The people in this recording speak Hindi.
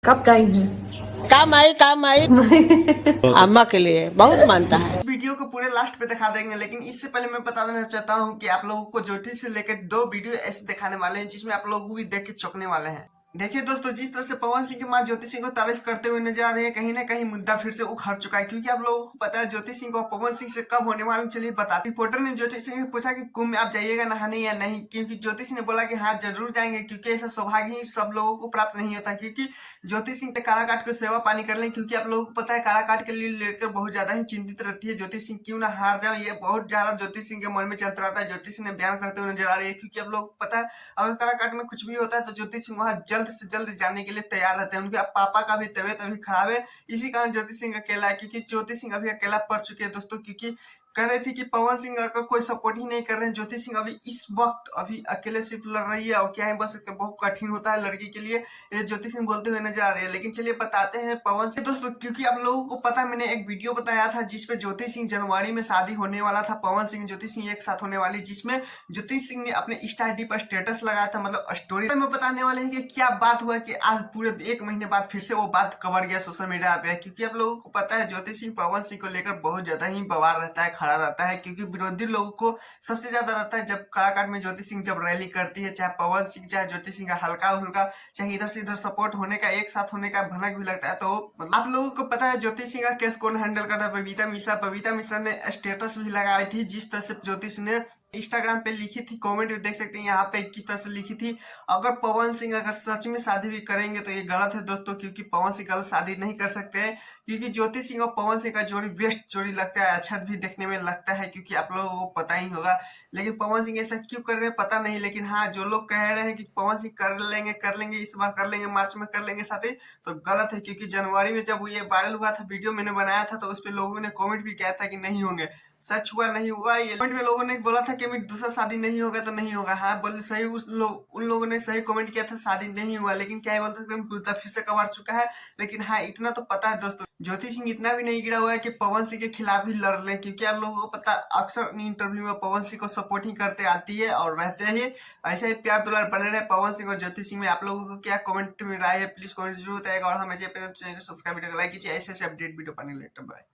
कब गई है? काम आई अम्मा के लिए बहुत मानता है। इस वीडियो को पूरे लास्ट पे दिखा देंगे, लेकिन इससे पहले मैं बता देना चाहता हूँ कि आप लोगों को ज्योतिष से लेकर 2 वीडियो ऐसे दिखाने वाले हैं जिसमें आप लोगों को देख के चौंकने वाले हैं। देखिए दोस्तों, जिस तरह से पवन सिंह की मां ज्योति सिंह को तारीफ करते हुए नजर आ रही है, कहीं ना कहीं मुद्दा फिर से उखड़ चुका है, क्योंकि आप लोगों को पता है ज्योति सिंह को पवन सिंह से कब होने वाले। चलिए बता, रिपोर्टर ने ज्योति सिंह से पूछा कि कुंभ में आप जाइएगा नहाने या नहीं, क्योंकि ज्योति सिंह ने बोला कि हाँ जरूर जाएंगे, क्योंकि ऐसा सौभाग्य ही सब लोगों को प्राप्त नहीं होता। क्योंकि ज्योति सिंह काराकाट को सेवा पानी कर लें, क्योंकि आप लोगों को पता है काराकाट के लिए लेकर बहुत ज्यादा ही चिंतित रहती है ज्योति सिंह, क्यों ना हार जाओ, ये बहुत ज्यादा ज्योति सिंह के मन में चलता रहता है। ज्योति सिंह ने बयान करते हुए नजर आ रही है, क्योंकि आप लोगों को पता है अगर काराकाट में कुछ भी होता है तो ज्योति सिंह वहां जल्द से जल्द जाने के लिए तैयार रहते हैं। उनके पापा का भी तबियत अभी खराब है, इसी कारण ज्योति सिंह अकेला है, क्योंकि ज्योति सिंह अभी अकेला पड़ चुके हैं दोस्तों। क्योंकि कह रही थी कि पवन सिंह अगर कोई सपोर्ट ही नहीं कर रहे हैं, ज्योति सिंह अभी इस वक्त अभी अकेले सिर्फ लड़ रही है, और क्या है बस बहुत कठिन होता है लड़की के लिए, ये ज्योति सिंह बोलते हुए नजर आ रही है। लेकिन चलिए बताते हैं पवन सिंह दोस्तों, क्योंकि आप लोगों को पता है मैंने एक वीडियो बताया था जिसपे ज्योति सिंह जनवरी में शादी होने वाला था, पवन सिंह ज्योति सिंह एक साथ होने वाली, जिसमें ज्योति सिंह ने अपने इंस्टा आईडी पर स्टेटस लगाया था, मतलब स्टोरी में बताने वाले हैं कि क्या बात हुआ कि आज पूरे 1 महीने बाद फिर से वो बात कवर गया सोशल मीडिया पे। क्योंकि आप लोगों को पता है ज्योति सिंह पवन सिंह को लेकर बहुत ज्यादा ही बवाल रहता है, खड़ा रहता है, क्योंकि विरोधी लोगों को सबसे ज्यादा रहता है जब काराकाट में ज्योति सिंह जब रैली करती है, चाहे पवन सिंह चाहे ज्योति सिंह का हल्का हुल्का चाहे इधर से इधर सपोर्ट होने का, एक साथ होने का भनक भी लगता है। तो आप लोगों को पता है ज्योति सिंह का केस कौन हैंडल कर रहा है? बबीता मिश्रा ने स्टेटस भी लगाई थी, जिस तरह से ज्योति सिंह ने इंस्टाग्राम पे लिखी थी, कमेंट भी देख सकते हैं यहाँ पे किस तरह से लिखी थी, अगर पवन सिंह अगर सच में शादी भी करेंगे तो ये गलत है दोस्तों, क्योंकि पवन सिंह गलत शादी नहीं कर सकते हैं, क्योंकि ज्योति सिंह और पवन सिंह का जोड़ी बेस्ट जोड़ी लगता है, अच्छा भी देखने में लगता है, क्योंकि आप लोगों को पता ही होगा। लेकिन पवन सिंह ऐसा क्यों कर रहे हैं पता नहीं, लेकिन हाँ जो लोग कह रहे हैं कि पवन सिंह कर लेंगे इस बार कर लेंगे, मार्च में कर लेंगे शादी, तो गलत है। क्योंकि जनवरी में जब ये वायरल हुआ था वीडियो मैंने बनाया था, तो उस पर लोगों ने कमेंट भी किया था कि नहीं होंगे, सच हुआ नहीं हुआ। ये कमेंट में लोगों ने बोला था कि दूसरा शादी नहीं होगा तो नहीं होगा, हाँ बोले सही, उन लोगों ने सही कमेंट किया था, शादी नहीं हुआ, लेकिन क्या बोल सकते हैं फिर से कवर चुका है। लेकिन हाँ इतना तो पता है दोस्तों, ज्योति सिंह इतना भी नहीं गिरा हुआ है कि पवन सिंह के खिलाफ ही लड़ लें, क्योंकि आप लोगों को पता अक्सर इंटरव्यू में पवन सिंह को सपोर्ट ही करते आती है और रहते हैं। ऐसे ही प्यार दुलार बने रहे पवन सिंह और ज्योति सिंह में। आप लोगों को क्या कमेंट में राय है प्लीज कमेंट जरूर बताएगा, और हमें चैनल सब्सक्राइब वीडियो को लाइक कीजिए ऐसे अपडेट वीडियो पाने के लिए। बाय।